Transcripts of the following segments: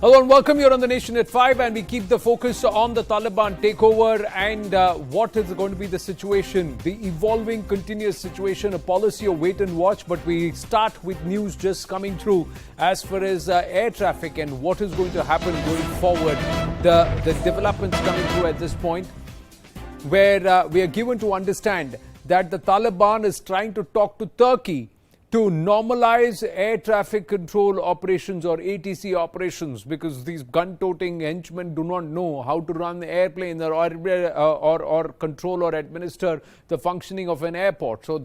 Hello and welcome. You're on the Nation at 5 and we keep the focus on the Taliban takeover and what is going to be the situation, the evolving continuous situation, a policy of wait and watch. But we start with news just coming through as far as air traffic and what is going to happen going forward. The developments coming through at this point where we are given to understand that the Taliban is trying to talk to Turkey to normalize air traffic control operations or ATC operations, because these gun-toting henchmen do not know how to run airplanes or control or administer the functioning of an airport. So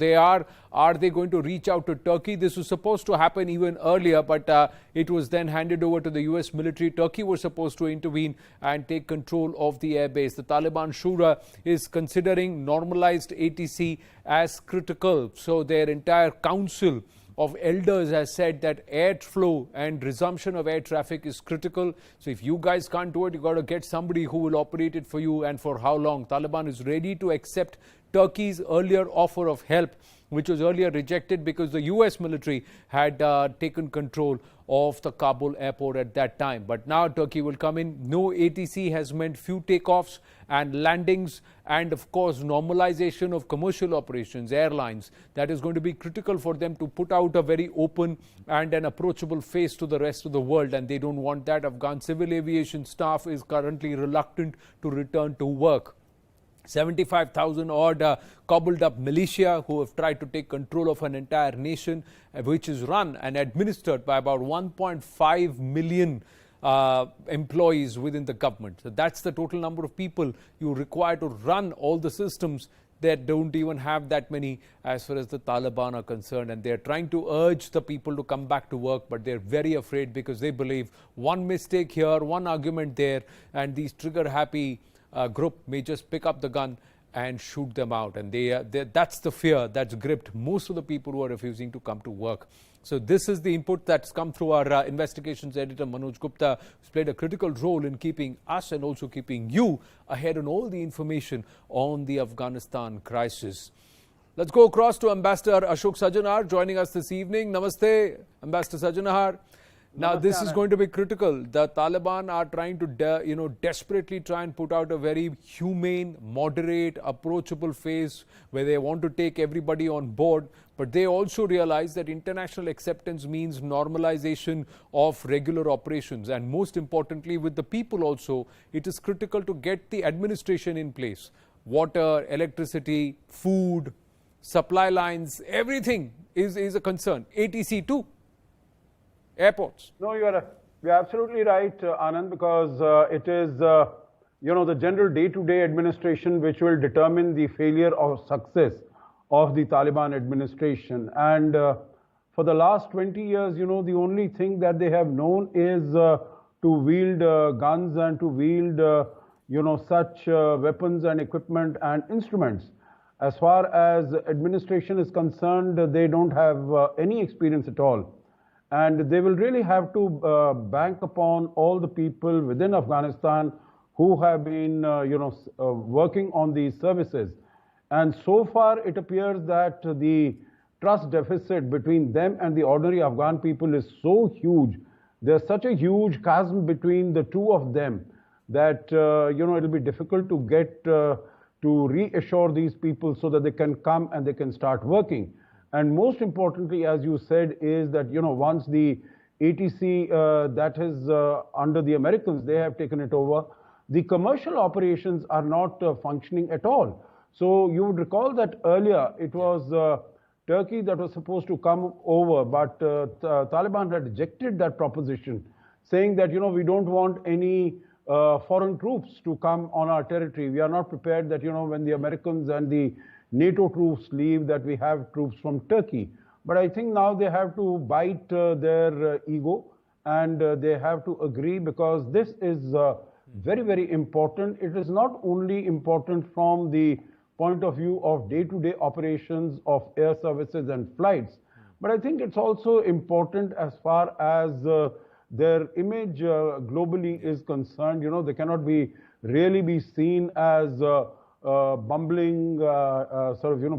are they going to reach out to Turkey? This was supposed to happen even earlier, but it was then handed over to the US military. Turkey was supposed to intervene and take control of the airbase. The Taliban Shura is considering normalized ATC as critical. So their entire council of elders has said that airflow and resumption of air traffic is critical. So if you guys can't do it, you got to get somebody who will operate it for you, and for how long. Taliban is ready to accept Turkey's earlier offer of help, which was earlier rejected because the US military had taken control of the Kabul airport at that time. But now Turkey will come in. No ATC has meant few takeoffs and landings, and of course normalization of commercial operations, airlines. That is going to be critical for them to put out a very open and an approachable face to the rest of the world, and they don't want that. Afghan civil aviation staff is currently reluctant to return to work. 75,000 odd cobbled up militia who have tried to take control of an entire nation, which is run and administered by about 1.5 million employees within the government. So that's the total number of people you require to run all the systems that don't even have that many as far as the Taliban are concerned. And they're trying to urge the people to come back to work, but they're very afraid because they believe one mistake here, one argument there, and these trigger-happy group may just pick up the gun and shoot them out. And that's the fear that's gripped most of the people who are refusing to come to work. So this is the input that's come through our investigations editor Manoj Gupta, who's played a critical role in keeping us and also keeping you ahead on all the information on the Afghanistan crisis. Let's go across to Ambassador Ashok Sajanar joining us this evening. Namaste, Ambassador Sajanar. Now, this is going to be critical. The Taliban are trying to, desperately try and put out a very humane, moderate, approachable face where they want to take everybody on board. But they also realize that international acceptance means normalization of regular operations. And most importantly, with the people also, it is critical to get the administration in place. Water, electricity, food, supply lines, everything is a concern. ATC too. Airports. No, you're absolutely right, Anand, because it is, the general day-to-day administration which will determine the failure or success of the Taliban administration. And for the last 20 years, the only thing that they have known is to wield guns and to wield, such weapons and equipment and instruments. As far as administration is concerned, they don't have any experience at all. And they will really have to bank upon all the people within Afghanistan who have been, working on these services. And so far, it appears that the trust deficit between them and the ordinary Afghan people is so huge. There's such a huge chasm between the two of them that, it'll be difficult to get to reassure these people so that they can come and they can start working. And most importantly, as you said, is that, once the ATC that is under the Americans, they have taken it over, the commercial operations are not functioning at all. So you would recall that earlier it was Turkey that was supposed to come over, but Taliban had rejected that proposition, saying that, we don't want any foreign troops to come on our territory. We are not prepared that, when the Americans and the NATO troops leave, that we have troops from Turkey. But I think now they have to bite their ego and they have to agree, because this is very, very important. It is not only important from the point of view of day-to-day operations of air services and flights, but I think it's also important as far as their image globally is concerned. They cannot really be seen as bumbling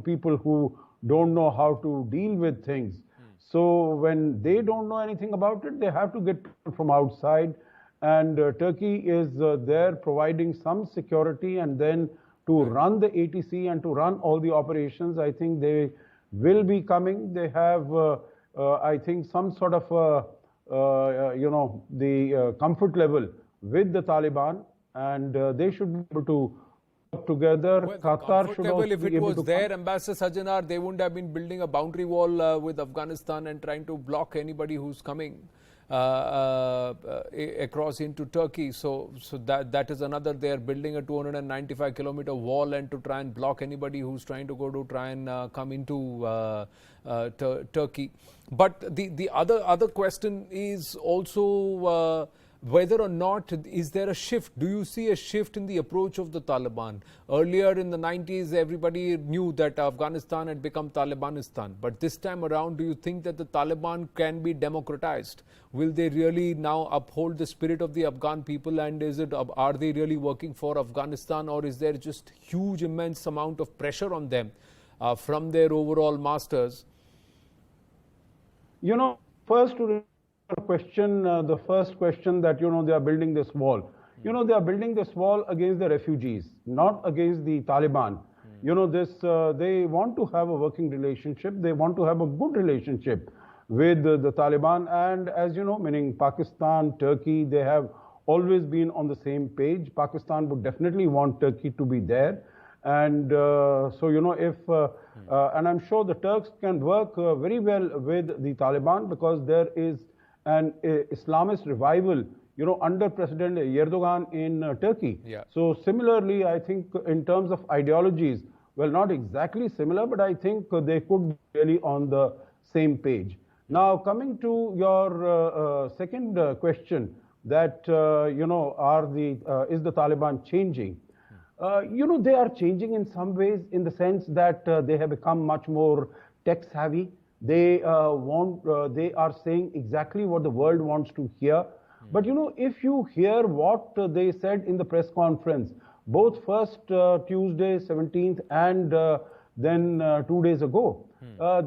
people who don't know how to deal with things. So when they don't know anything about it, they have to get people from outside and Turkey is there providing some security, and then to run the ATC and to run all the operations. I think they will be coming. They have, I think, some sort of, the comfort level with the Taliban, and they should be able to work together. Well, Qatar should also if be it able was to there, Ambassador Sajjanar, they wouldn't have been building a boundary wall with Afghanistan and trying to block anybody who's coming across into Turkey. So that is another. They are building a 295-kilometer wall and to try and block anybody who's trying to go to try and come into Turkey. But the other question is also whether or not is there a shift. Do you see a shift in the approach of the Taliban? Earlier in the 90s, everybody knew that Afghanistan had become Talibanistan. But this time around, do you think that the Taliban can be democratized? Will they really now uphold the spirit of the Afghan people? And are they really working for Afghanistan, or is there just huge, immense amount of pressure on them from their overall masters? First to question, the first question that, they are building this wall. They are building this wall against the refugees, not against the Taliban. They want to have a working relationship. They want to have a good relationship with the Taliban. And as you know, meaning Pakistan, Turkey, they have always been on the same page. Pakistan would definitely want Turkey to be there. And and I'm sure the Turks can work very well with the Taliban, because there is an Islamist revival, under President Erdogan in Turkey. Yeah. So similarly, I think in terms of ideologies, well, not exactly similar, but I think they could be really on the same page. Now, coming to your second question, that is the Taliban changing? They are changing in some ways, in the sense that they have become much more tech savvy. They are saying exactly what the world wants to hear. But if you hear what they said in the press conference, both first Tuesday, 17th, and then 2 days ago,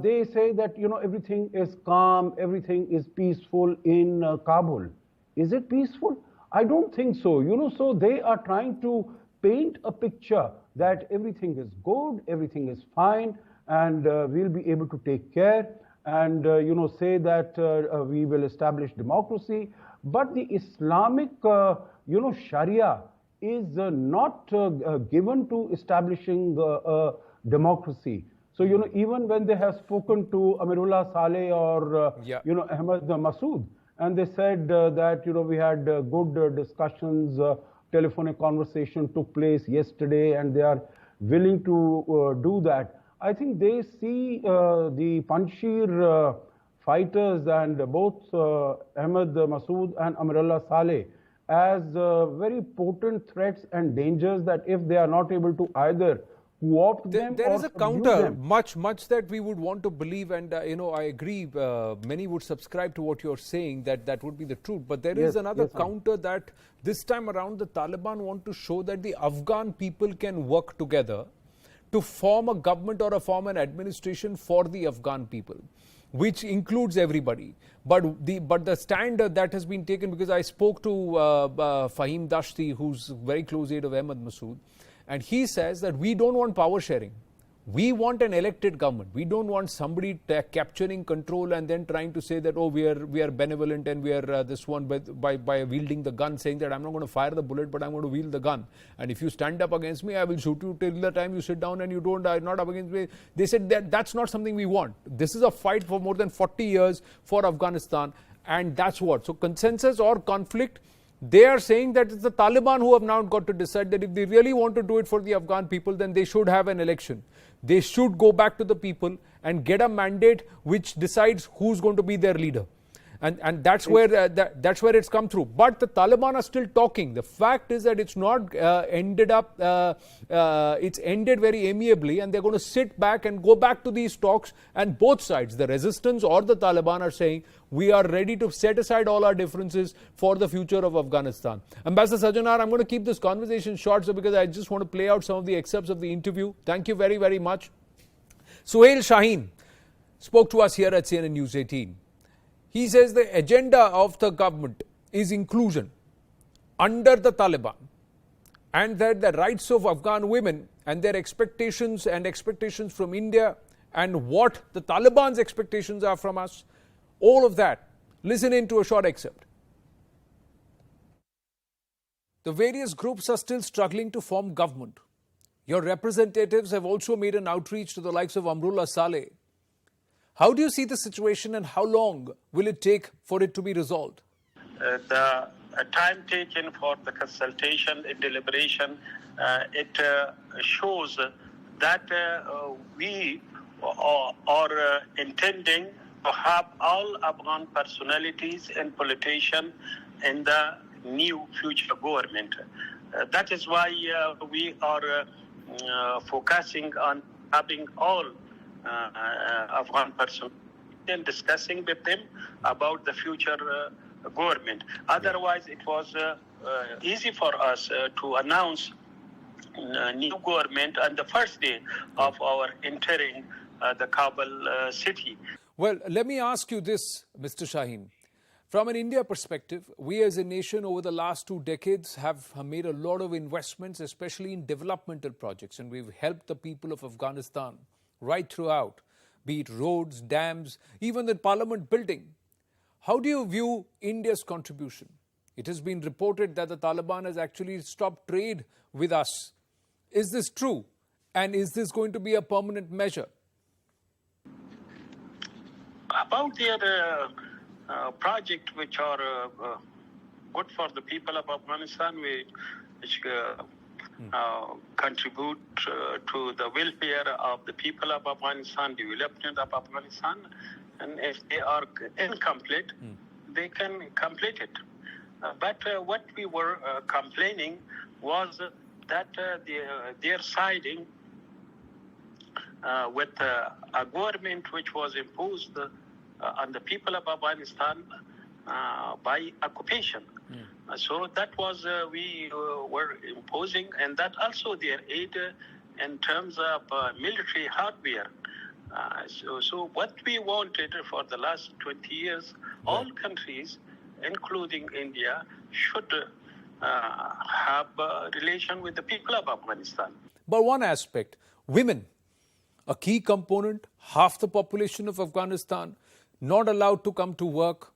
they say that everything is calm, everything is peaceful in Kabul. Is it peaceful? I don't think so. So they are trying to paint a picture that everything is good, everything is fine, and we'll be able to take care, and say that we will establish democracy. But the Islamic Sharia is not given to establishing democracy. So even when they have spoken to Amirullah Saleh or Ahmad Masood, and they said that we had good discussions, telephonic conversation took place yesterday, and they are willing to do that. I think they see the Panjshir fighters and both Ahmad Masood and Amirullah Saleh as very potent threats and dangers, that if they are not able to either co-opt them, there or is a counter, them. much that we would want to believe, and I agree, many would subscribe to what you're saying, that would be the truth. But there is another counter, that this time around the Taliban want to show that the Afghan people can work together to form a government or form an administration for the Afghan people, which includes everybody. But the stand that has been taken, because I spoke to Fahim Dashti, who's very close aide of Ahmad Masood, and he says that we don't want power sharing. We want an elected government. We don't want somebody capturing control and then trying to say that, oh, we are benevolent and we are this one by wielding the gun, saying that I'm not going to fire the bullet, but I'm going to wield the gun. And if you stand up against me, I will shoot you till the time you sit down and you don't, not up against me. They said that that's not something we want. This is a fight for more than 40 years for Afghanistan, and that's what. So consensus or conflict, they are saying that it's the Taliban who have now got to decide that if they really want to do it for the Afghan people, then they should have an election. They should go back to the people and get a mandate which decides who's going to be their leader. And that's where that's where it's come through. But the Taliban are still talking. The fact is that it's not it's ended very amiably, and they're going to sit back and go back to these talks. And both sides, the resistance or the Taliban, are saying we are ready to set aside all our differences for the future of Afghanistan. Ambassador Sajjanar, I'm going to keep this conversation short, because I just want to play out some of the excerpts of the interview. Thank you very, very much. Suhail Shaheen spoke to us here at CNN News 18. He says the agenda of the government is inclusion. under the Taliban, and that the rights of Afghan women and their expectations from India and what the Taliban's expectations are from us, all of that. Listen in to a short excerpt. The various groups are still struggling to form government. Your representatives have also made an outreach to the likes of Amrullah Saleh. How do you see the situation and how long will it take for it to be resolved? The time taken for the consultation and deliberation, it shows that we are intending to have all Afghan personalities and politicians in the new future government. That is why we are focusing on having all Afghan persons and discussing with them about the future government. Otherwise, it was easy for us to announce new government on the first day of our entering the Kabul city. Well, let me ask you this, Mr. Shaheen. From an India perspective, we as a nation over the last 2 decades have made a lot of investments, especially in developmental projects, and we've helped the people of Afghanistan right throughout, be it roads, dams, even the parliament building. How do you view India's contribution? It has been reported that the Taliban has actually stopped trade with us. Is this true? And is this going to be a permanent measure? About their project, which are good for the people of Afghanistan, which contribute to the welfare of the people of Afghanistan, development of Afghanistan, and if they are incomplete, they can complete it. But what we were complaining was that they're siding with a government which was imposed on the people of Afghanistan by occupation. So that was we were imposing, and that also their aid in terms of military hardware. So what we wanted for the last 20 years, all countries, including India, should have a relation with the people of Afghanistan. But one aspect, women, a key component, half the population of Afghanistan, not allowed to come to work.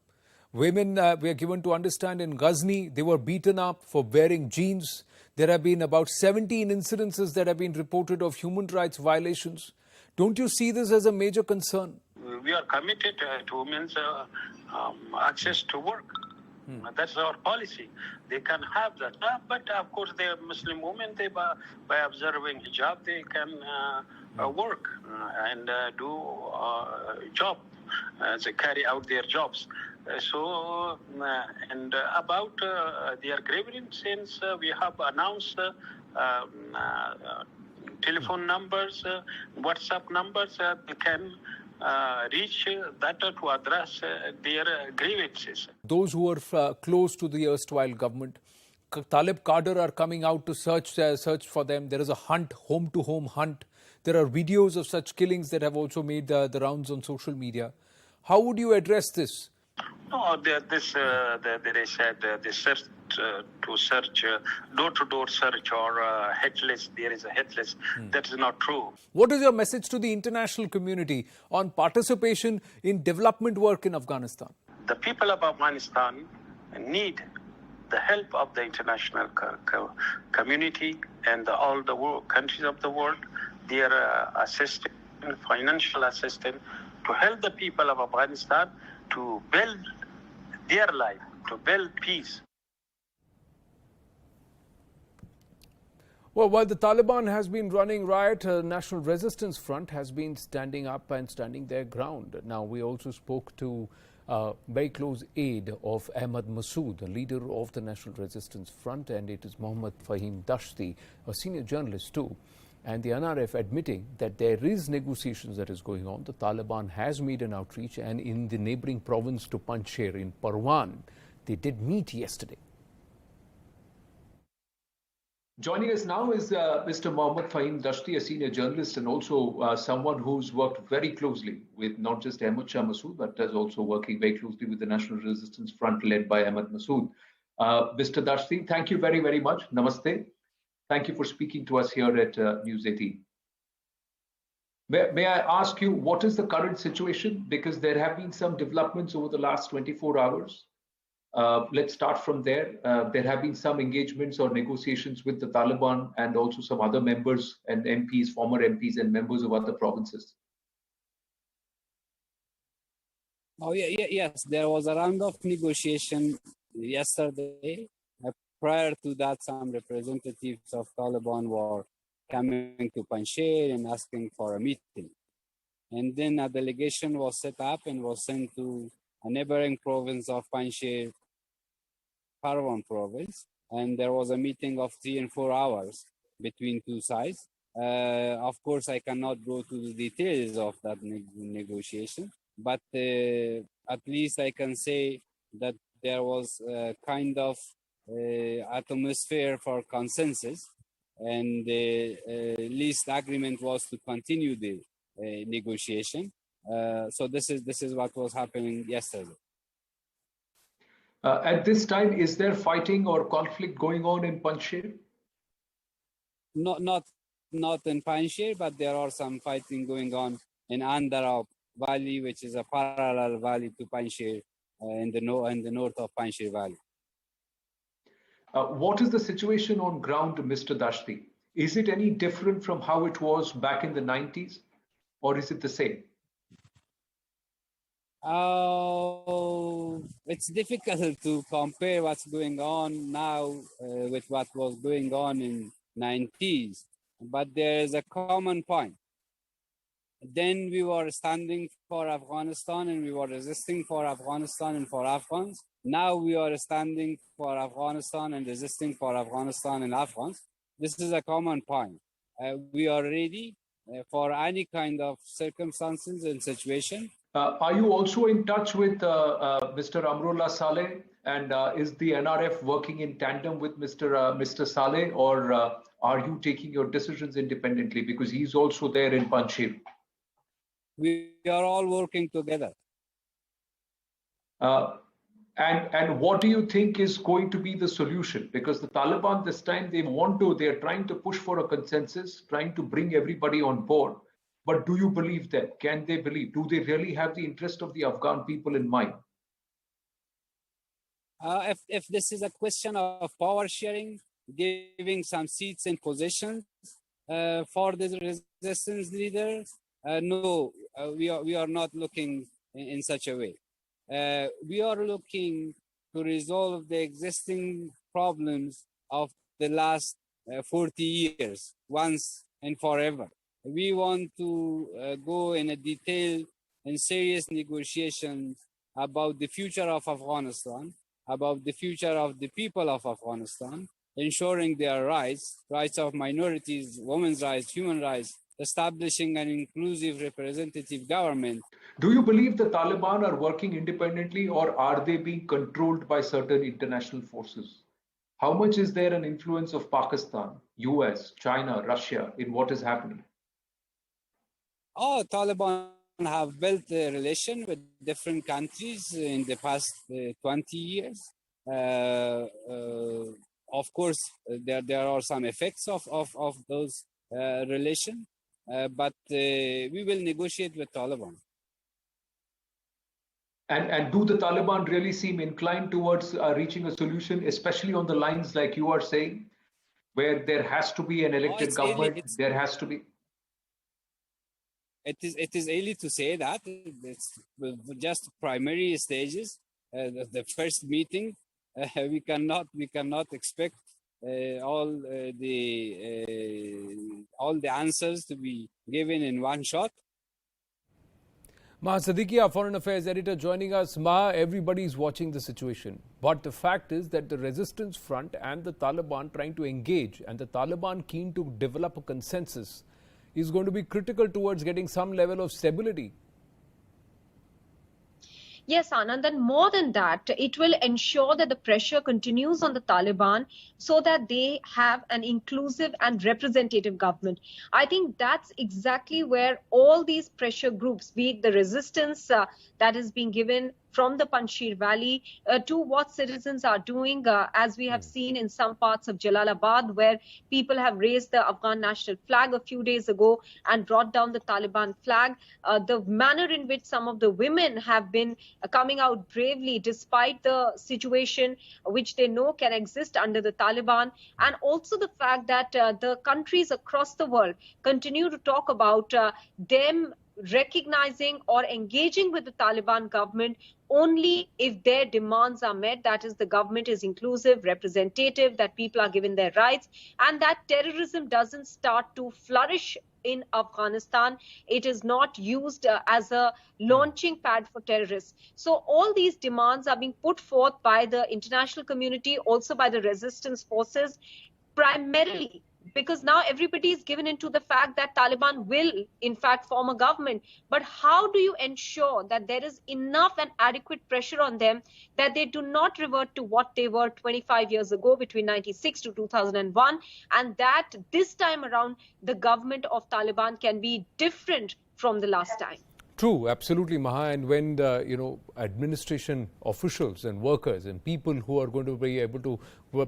Women, we are given to understand in Ghazni, they were beaten up for wearing jeans. There have been about 17 incidences that have been reported of human rights violations. Don't you see this as a major concern? We are committed to women's access to work. That's our policy. They can have that. But of course, they are Muslim women. They, by observing hijab, they can work and do job. They carry out their jobs. And about their grievance, since we have announced telephone numbers, WhatsApp numbers, they can reach that to address their grievances. Those who are close to the erstwhile government, Talib cadre are coming out to search for them. There is a hunt, home-to-home hunt. There are videos of such killings that have also made the rounds on social media. How would you address this? No, they said they search to search door-to-door search or hit list. There is a hit list. That is not true. What is your message to the international community on participation in development work in Afghanistan? The people of Afghanistan need the help of the international community and all the countries of the world. Their assistance, financial assistance, to help the people of Afghanistan to build their life, to build peace. Well, while the Taliban has been running riot, National Resistance Front has been standing up and standing their ground. Now, we also spoke to very close aide of Ahmad Massoud, the leader of the National Resistance Front, and it is Mohammad Fahim Dashti, a senior journalist too. And the NRF admitting that there is negotiations that is going on. The Taliban has made an outreach, and in the neighboring province to Panjshir in Parwan, they did meet yesterday. Joining us now is Mr. Mohammad Fahim Dashti, a senior journalist and also someone who's worked very closely with not just Ahmad Shah Massoud, but is also working very closely with the National Resistance Front led by Ahmad Massoud. Mr. Dashti, thank you very, very much. Namaste. Thank you for speaking to us here at News 18. May I ask you, what is the current situation? Because there have been some developments over the last 24 hours. Let's start from there. There have been some engagements or negotiations with the Taliban and also some other members and MPs, former MPs and members of other provinces. Oh, yes. There was a round of negotiation yesterday. Prior to that, some representatives of Taliban were coming to Panjshir and asking for a meeting. And then a delegation was set up and was sent to a neighboring province of Panjshir, Parwan province. And there was a meeting of 3 and 4 hours between two sides. Of course, I cannot go to the details of that negotiation, but at least I can say that there was a kind of atmosphere for consensus, and the least agreement was to continue the negotiation. So this is what was happening yesterday. At this time, is there fighting or conflict going on in Panjshir? Not in Panjshir, but there are some fighting going on in Andhra Valley, which is a parallel valley to Panjshir, in the north of Panjshir Valley. What is the situation on ground, Mr. Dashti? Is it any different from how it was back in the 90s, or is it the same? It's difficult to compare what's going on now with what was going on in 90s, but there is a common point. Then we were standing for Afghanistan and we were resisting for Afghanistan and for Afghans. Now we are standing for Afghanistan and resisting for Afghanistan and Afghans. This is a common point. We are ready for any kind of circumstances and situation. Are you also in touch with Mr. Amrullah Saleh? And is the NRF working in tandem with Mr. Saleh, or are you taking your decisions independently? Because he's also there in Panjshir. We are all working together. And what do you think is going to be the solution? Because the Taliban this time, they're trying to push for a consensus, trying to bring everybody on board. But do you believe that? Can they believe? Do they really have the interest of the Afghan people in mind? If this is a question of power sharing, giving some seats and positions for the resistance leaders, no, we are not looking in such a way. We are looking to resolve the existing problems of the last 40 years, once and forever. We want to go in a detailed and serious negotiations about the future of Afghanistan, about the future of the people of Afghanistan, ensuring their rights of minorities, women's rights, human rights, establishing an inclusive representative government. Do you believe the Taliban are working independently, or are they being controlled by certain international forces? How much is there an influence of Pakistan, US, China, Russia in what is happening? Taliban have built a relation with different countries in the past 20 years. Of course, there are some effects of those relations, but we will negotiate with Taliban. And do the Taliban really seem inclined towards reaching a solution, especially on the lines like you are saying, where there has to be an elected government, there has to be... It is early to say that. It's just primary stages. The first meeting, we cannot expect all the answers to be given in one shot. Maha Siddiqui, our Foreign Affairs editor, joining us. Maha, everybody is watching the situation. But the fact is that the resistance front and the Taliban trying to engage, and the Taliban keen to develop a consensus, is going to be critical towards getting some level of stability. Yes, Anand, and more than that, it will ensure that the pressure continues on the Taliban so that they have an inclusive and representative government. I think that's exactly where all these pressure groups, be it the resistance that is being given from the Panjshir Valley to what citizens are doing, as we have seen in some parts of Jalalabad, where people have raised the Afghan national flag a few days ago and brought down the Taliban flag. The manner in which some of the women have been coming out bravely despite the situation which they know can exist under the Taliban, and also the fact that the countries across the world continue to talk about them recognizing or engaging with the Taliban government only if their demands are met. That is, the government is inclusive, representative, that people are given their rights, and that terrorism doesn't start to flourish in Afghanistan. It is not used as a launching pad for terrorists. So all these demands are being put forth by the international community, also by the resistance forces, primarily because now everybody is given into the fact that Taliban will in fact form a government. But how do you ensure that there is enough and adequate pressure on them that they do not revert to what they were 25 years ago between 96 to 2001, and that this time around the government of Taliban can be different from the last time? True, absolutely, Maha. And when the administration officials and workers and people who are going to be able to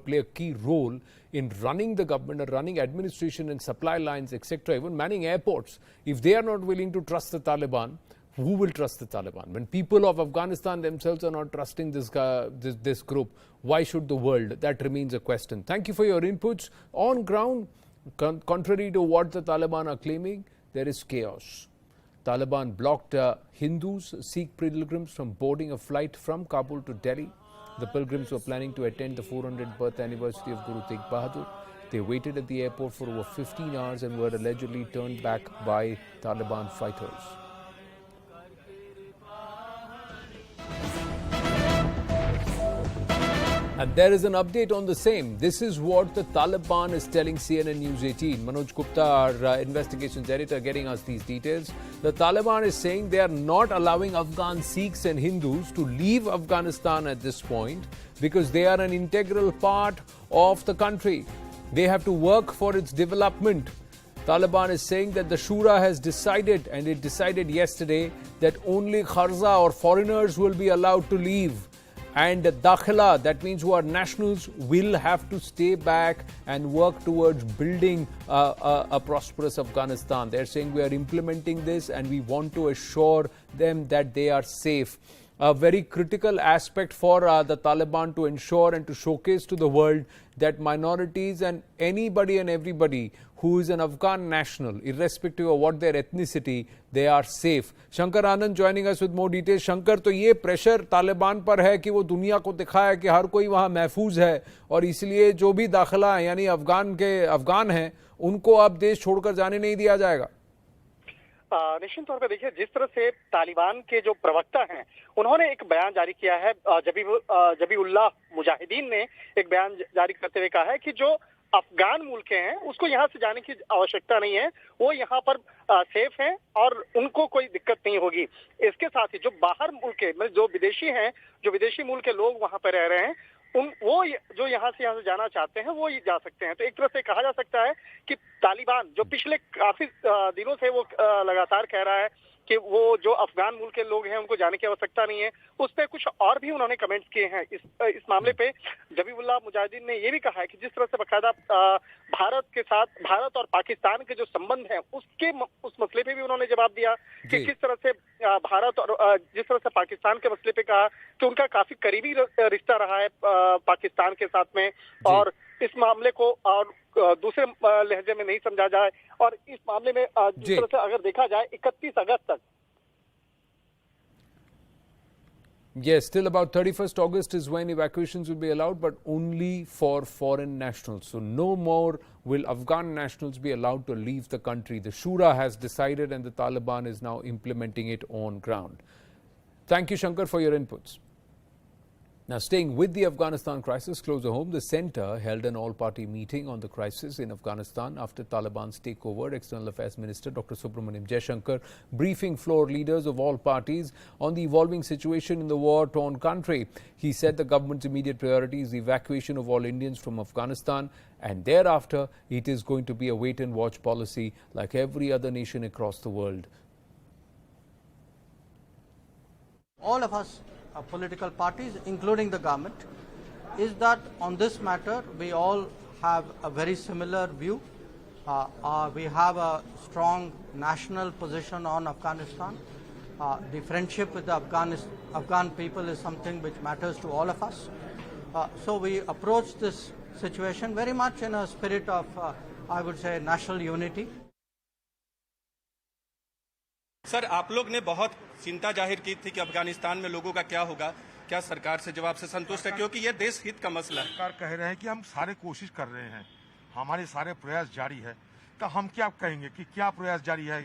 play a key role in running the government or running administration and supply lines, etc., even manning airports, if they are not willing to trust the Taliban, who will trust the Taliban? When people of Afghanistan themselves are not trusting this group, why should the world? That remains a question. Thank you for your inputs. On ground, contrary to what the Taliban are claiming, there is chaos. Taliban blocked Hindus, Sikh pilgrims from boarding a flight from Kabul to Delhi. The pilgrims were planning to attend the 400th birth anniversary of Guru Tegh Bahadur. They waited at the airport for over 15 hours and were allegedly turned back by Taliban fighters. And there is an update on the same. This is what the Taliban is telling CNN News 18. Manoj Gupta, our investigations editor, getting us these details. The Taliban is saying they are not allowing Afghan Sikhs and Hindus to leave Afghanistan at this point because they are an integral part of the country. They have to work for its development. Taliban is saying that the Shura has decided, and it decided yesterday, that only Kharza or foreigners will be allowed to leave. And Dakhila, that means who are nationals, will have to stay back and work towards building a prosperous Afghanistan. They're saying we are implementing this and we want to assure them that they are safe. A very critical aspect for the Taliban to ensure and to showcase to the world that minorities and anybody and everybody who is an Afghan national, irrespective of what their ethnicity, they are safe. Shankar Anand joining us with more details. Shankar, तो ये pressure Taliban पर है कि वो दुनिया को दिखाए कि हर कोई वहाँ महफूज है और इसलिए जो भी दाखिला है यानी अफगान हैं उनको अब देश छोड़कर जाने नहीं दिया जाएगा। निश्चित तौर पर देखिए, जिस तरह से तालिबान के जो प्रवक्ता हैं उन्होंने एक बयान जारी किया है, जबीउल्लाह मुजाहिदीन ने एक बयान जारी करते हुए कहा है कि जो अफगान मुल्क के हैं उसको यहाँ से जाने की आवश्यकता नहीं है, वो यहाँ पर सेफ हैं और उनको कोई दिक्कत नहीं होगी। इसके साथ ही जो बाहर मुल्क के मतलब जो विदेशी मूल के लोग वहाँ पर रह रहे हैं वो जो यहाँ से जाना चाहते हैं वो जा सकते हैं। तो एक तरह से कहा जा सकता है कि तालिबान जो पिछले काफी दिनों से वो लगातार कह रहा है कि वो जो अफगान मुल्क के लोग हैं उनको जाने की आवश्यकता नहीं है, उस पर कुछ और भी उन्होंने कमेंट्स किए हैं। इस मामले पे जबीउल्लाह मुजाहिदीन ने ये भी कहा है कि जिस तरह से बाकायदा भारत और पाकिस्तान के जो संबंध हैं उस मसले पे भी उन्होंने जवाब दिया कि किस तरह से भारत और जिस तरह से पाकिस्तान के मसले पे कहा कि उनका काफी करीबी रिश्ता रहा है पाकिस्तान के साथ में, और इस मामले को और दूसरे लहजे में नहीं समझा जाए, और इस मामले में जिस तरह से अगर देखा जाए 31 अगस्त तक Yes, till about 31st August is when evacuations will be allowed, but only for foreign nationals. So no more will Afghan nationals be allowed to leave the country. The Shura has decided and the Taliban is now implementing it on ground. Thank you, Shankar, for your inputs. Now, staying with the Afghanistan crisis closer home, the centre held an all-party meeting on the crisis in Afghanistan after Taliban's takeover. External Affairs Minister Dr. Subramaniam Jaishankar briefing floor leaders of all parties on the evolving situation in the war-torn country. He said the government's immediate priority is the evacuation of all Indians from Afghanistan, and thereafter it is going to be a wait-and-watch policy like every other nation across the world. All of us political parties, including the government, is that on this matter we all have a very similar view. We have a strong national position on Afghanistan. The friendship with the Afghan people is something which matters to all of us. So we approach this situation very much in a spirit of, I would say, national unity. Sir, आप लोग ने बहुत चिंता जाहिर की थी कि अफगानिस्तान में लोगों का क्या होगा। क्या सरकार से जवाब से संतुष्ट है, क्योंकि ये देश हित का मसला है? सरकार कह रहे हैं कि हम सारे कोशिश कर रहे हैं, हमारे सारे प्रयास जारी है। तो हम क्या कहेंगे कि क्या प्रयास जारी है?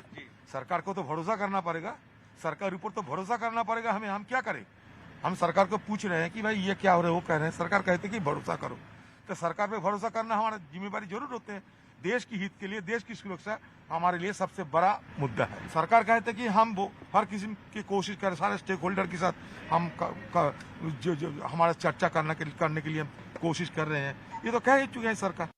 सरकार को तो भरोसा करना पड़ेगा, सरकार ऊपर तो भरोसा करना पड़ेगा हमें। हम क्या करें? हम सरकार को पूछ रहे हैं कि भाई ये क्या हो रहा है, वो कह रहे हैं, सरकार कहते कि भरोसा करो। तो सरकार पे भरोसा करना हमारा जिम्मेदारी जरूर होते हैं। देश की हित के लिए, देश की सुरक्षा हमारे लिए सबसे बड़ा मुद्दा है। सरकार कहते कि हम हर किस्म की कोशिश करें, सारे स्टेक होल्डर के साथ हम जो हमारा चर्चा करने के लिए हम कोशिश कर रहे हैं। ये तो कह ही चुके हैं सरकार।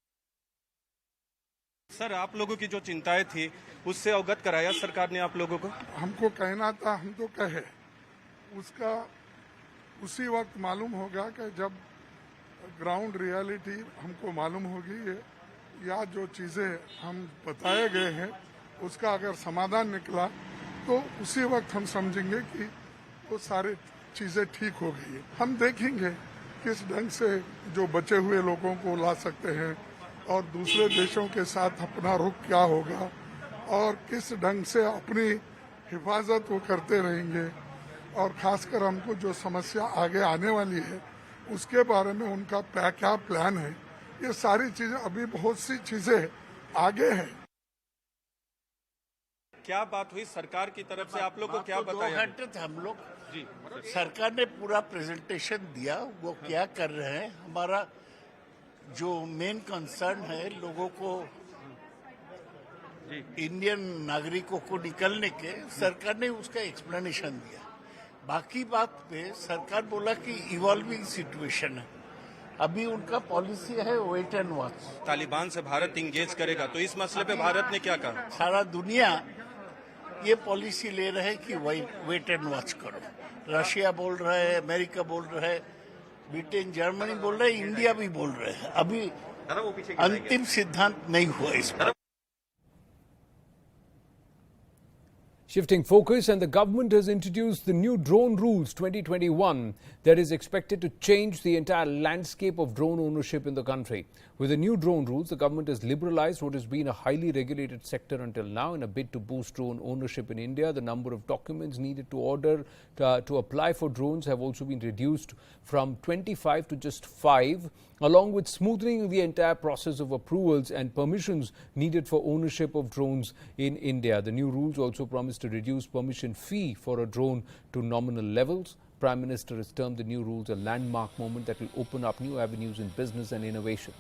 सर, आप लोगों की जो चिंताएं थी उससे अवगत कराया सरकार ने आप लोगों को? हमको कहना था, हम तो कहे, उसका उसी वक्त मालूम होगा कि जब ग्राउंड रियलिटी हमको मालूम होगी, या जो चीज़ें हम बताए गए हैं उसका अगर समाधान निकला तो उसी वक्त हम समझेंगे कि वो सारी चीज़ें ठीक हो गई है। हम देखेंगे किस ढंग से जो बचे हुए लोगों को ला सकते हैं और दूसरे देशों के साथ अपना रुख क्या होगा और किस ढंग से अपनी हिफाजत वो करते रहेंगे, और खासकर हमको जो समस्या आगे आने वाली है उसके बारे में उनका क्या प्लान है। ये सारी चीजें, अभी बहुत सी चीजें आगे हैं। क्या बात हुई सरकार की तरफ से, आप लोग को क्या बताया? 2 घंटे थे हम लोग जी, सरकार ने पूरा प्रेजेंटेशन दिया, वो क्या कर रहे हैं। हमारा जो मेन कंसर्न है लोगों को, इंडियन नागरिकों को निकलने के, सरकार ने उसका एक्सप्लेनेशन दिया। बाकी बात पे सरकार बोला कि इवॉल्विंग सिचुएशन है, अभी उनका पॉलिसी है वेट एंड वॉच। तालिबान से भारत इंगेज करेगा, तो इस मसले पे भारत ने क्या कहा? सारा दुनिया ये पॉलिसी ले रहे हैं कि वेट एंड वॉच करो। रशिया बोल रहा है, अमेरिका बोल रहा है, ब्रिटेन, जर्मनी बोल रहे हैं, इंडिया भी बोल रहे हैं। अभी अंतिम सिद्धांत नहीं हुआ इस पर। Shifting focus, and the government has introduced the new drone rules 2021 that is expected to change the entire landscape of drone ownership in the country. With the new drone rules, the government has liberalized what has been a highly regulated sector until now. In a bid to boost drone ownership in India, the number of documents needed to apply for drones have also been reduced from 25 to just 5, along with smoothing the entire process of approvals and permissions needed for ownership of drones in India. The new rules also promise to reduce permission fee for a drone to nominal levels. Prime Minister has termed the new rules a landmark moment that will open up new avenues in business and innovation.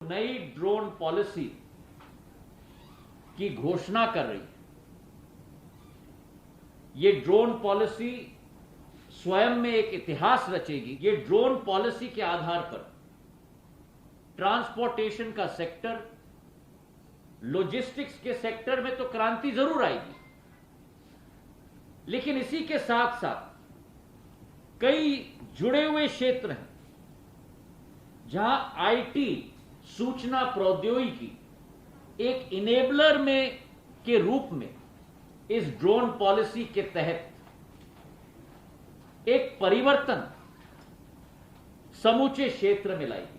नई drone policy की घोषणा कर रही है। ये drone policy स्वयं में एक इतिहास रचेगी। ये ड्रोन पॉलिसी के आधार पर ट्रांसपोर्टेशन का सेक्टर, लॉजिस्टिक्स के सेक्टर में तो क्रांति जरूर आएगी, लेकिन इसी के साथ साथ कई जुड़े हुए क्षेत्र हैं जहां आईटी, सूचना प्रौद्योगिकी एक इनेबलर में के रूप में इस ड्रोन पॉलिसी के तहत एक परिवर्तन समूचे क्षेत्र में लाएगी।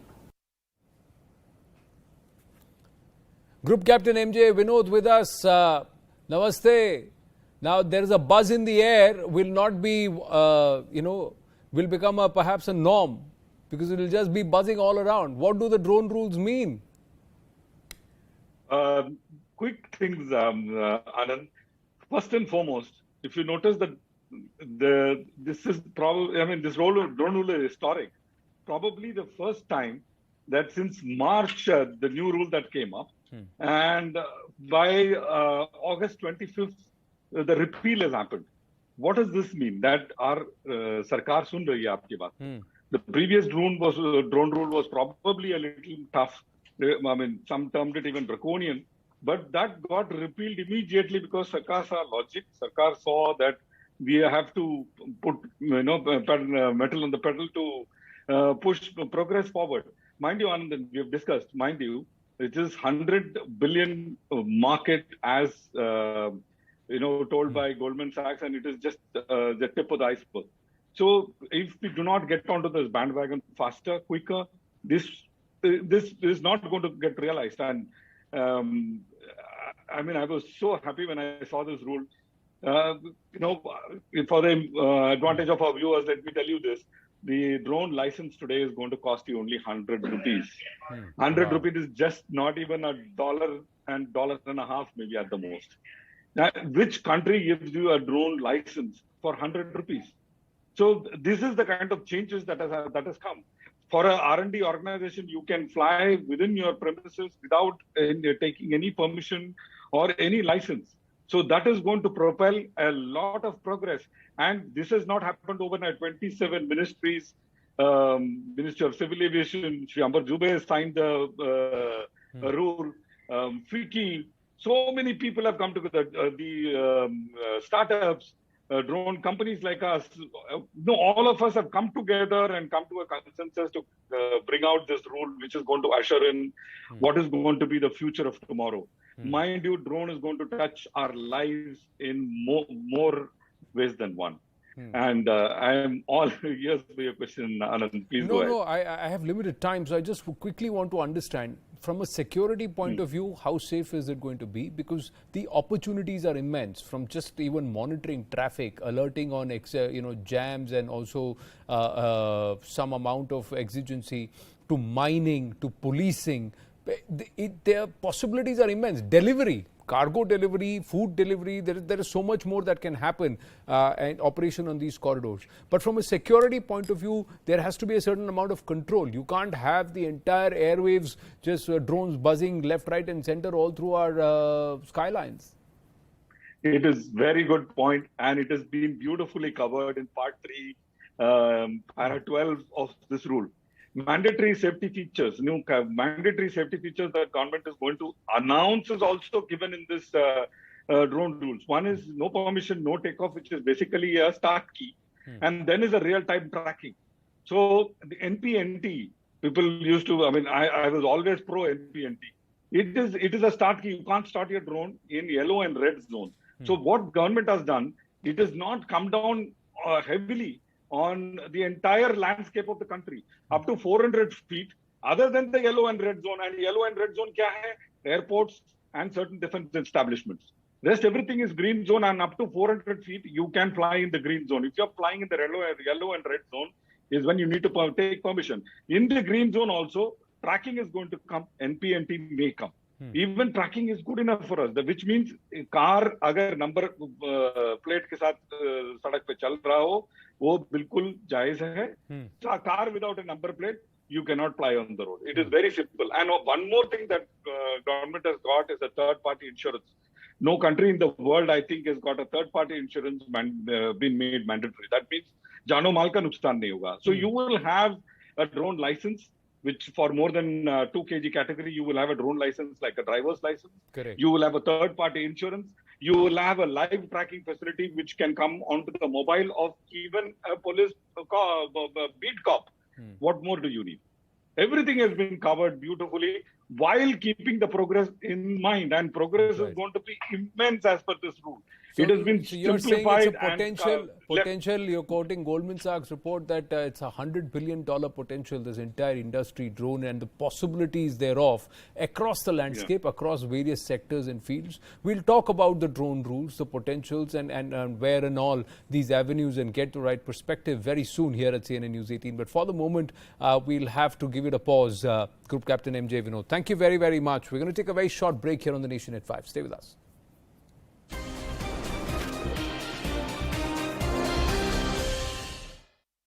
Group Captain MJ Vinod with us. Namaste. Now there is a buzz in the air. Will not be, will become perhaps a norm, because it will just be buzzing all around. What do the drone rules mean? Quick things, Anand. First and foremost, if you notice that this is probably, this drone rule is historic. Probably the first time that since March, the new rule that came up, and by August 25th, the repeal has happened. What does this mean? That our sarkar sun rahi hai aapki baat. The previous drone rule was probably a little tough. Some termed it even draconian. but that got repealed immediately because Sarkar saw logic. Sarkar saw that we have to put metal on the pedal to push progress forward. Mind you, Anand, we have discussed, mind you, it is 100 billion market as told by Goldman Sachs, and it is just the tip of the iceberg. So if we do not get onto this bandwagon faster, quicker, this is not going to get realized. And I mean, I was so happy when I saw this rule. For the advantage of our viewers, let me tell you this. The drone license today is going to cost you only 100 rupees. 100 rupees is just not even $1 and $1.50 maybe at the most. Now, which country gives you a drone license for 100 rupees? So this is the kind of changes that has come. For a R&D organization, you can fly within your premises without taking any permission or any license. So that is going to propel a lot of progress. And this has not happened overnight. 27 ministries, Ministry of Civil Aviation, Shri Ambar Jube has signed the rule, FICCI. So many people have come together, the startups, drone companies like us. All of us have come together and come to a consensus to bring out this rule, which is going to usher in what is going to be the future of tomorrow. Mind you, drone is going to touch our lives in more ways than one. And I am all ears for your question, Anand. Please go ahead. No, I have limited time, so I just quickly want to understand, from a security point of view, how safe is it going to be? Because the opportunities are immense, from just even monitoring traffic, alerting on jams, and also some amount of exigency, to mining, to policing. Their possibilities are immense. Delivery, cargo delivery, food delivery, there is so much more that can happen and operation on these corridors. But from a security point of view, there has to be a certain amount of control. You can't have the entire airwaves, just drones buzzing left, right and center all through our skylines. It is very good point, and it has been beautifully covered in part 3, para 12 of this rule. Mandatory safety features, new mandatory safety features that government is going to announce is also given in this drone rules. One is no permission, no takeoff, which is basically a start key. And then is a real-time tracking. So the NPNT, people used to, I was always pro NPNT. It is a start key. You can't start your drone in yellow and red zone. So what government has done, it has not come down heavily on the entire landscape of the country, up to 400 feet, other than the yellow and red zone. And yellow and red zone kya hai? Airports and certain defense establishments. Rest everything is green zone, and up to 400 feet, you can fly in the green zone. If you're flying in the yellow and red zone, is when you need to take permission. In the green zone also, tracking is going to come, NPNT may come. Even tracking is good enough for us, which means car agar number plate ke saath sadak pe chal raha ho, wo bilkul jaiz hai. Car without a number plate, you cannot fly on the road. It is very simple. And one more thing that government has got is a third-party insurance. No country in the world, I think, has got a third-party insurance been made mandatory. That means jano mal ka nuksaan nahi hoga. So you will have a drone license, which for more than 2 kg category, you will have a drone license like a driver's license. Correct. You will have a third-party insurance. You will have a live tracking facility which can come onto the mobile of even a police beat cop. What more do you need? Everything has been covered beautifully while keeping the progress in mind. And progress is going to be immense as per this rule. So, it has been you're simplified. saying it's a potential, you're quoting Goldman Sachs report that it's a $100 billion potential, this entire industry, drone, and the possibilities thereof across the landscape, across various sectors and fields. We'll talk about the drone rules, the potentials, and where and all these avenues, and get the right perspective very soon here at CNN News 18. But for the moment, we'll have to give it a pause. Group Captain MJ Vinod, thank you very, very much. We're going to take a very short break here on the Nation at 5. Stay with us.